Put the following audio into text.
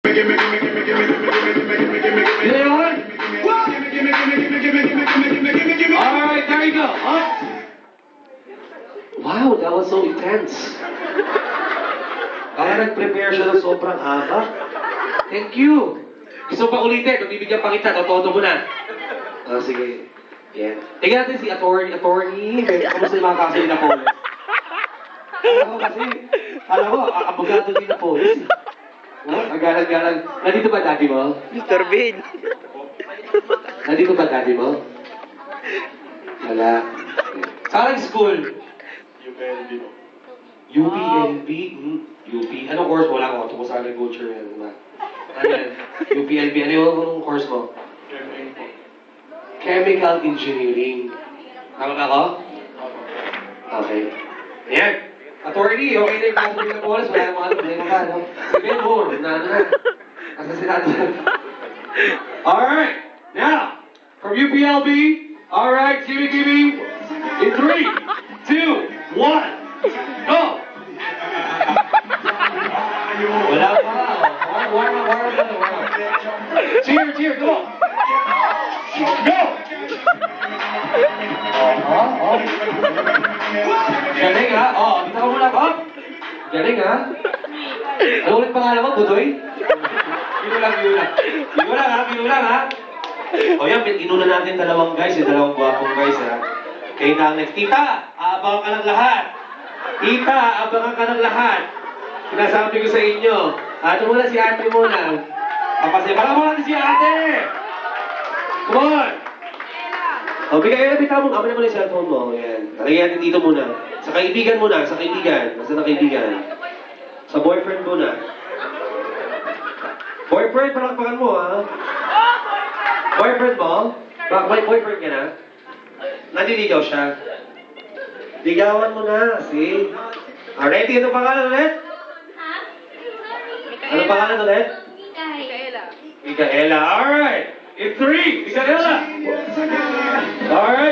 Alright, there you go. Up. Wow, that was so intense. Kaya nag-prepare siya ng sobrang haba. Thank you. Gusto pa ulitin, kung bibigyan pa kita, toto mo na. Sige. Yan. Tingnan natin si attorney. Kamusta yung mga kaso ni Napoles? Alam ko, abogado ni Napoles. Agalan-galan. Nandito ba daddy mo? Mr. Bean. Nandito ba daddy mo? Wala. Saan school? UPLB mo. UPLB? UP. Anong course mo? Wala ko. Tungkol sa agriculture yan. Diba? Ano yan? UPLB. Ano yung course mo? MA po. Chemical Engineering. Tama ka ako? Okay. Ayan. Attorney, okay na yung kaso ng Napoles. Wala namang ano. Wala ka, no? Sabihin mo. Na. Asasinado. Alright. Now, from UPLB, alright, gimme. In 3, 2, 1, go! Wala pa. Warm up. Cheer, go! Go! Galing ha? Bitaw mo lang, Galing ha? Ano ulit pangalan mo, Budoy? Binulang ha? O yan, inuna natin dalawang guys, dalawang gwapong guys ha. Kay Nanay, Tita, aabangan ka ng lahat. Tita, aabangan ka ng lahat. Sinasabi ko sa inyo. Ano muna si ate muna. Pala mo natin si ate! Come on! O, bitaw mo. Amin naman yung cellphone mo. Yan. Talagyan natin dito muna. Sa kaibigan muna. Sa kaibigan. Basta na kaibigan. Sa boyfriend muna. Boyfriend, palakpakan mo ha. Boyfriend mo? May boyfriend ka na? Nandiligaw siya. Ligawan mo na. See? Alright, ano pangalan ulit? Ano pangalan ulit? Micaela. Alright. In 3, Micaela. Alright.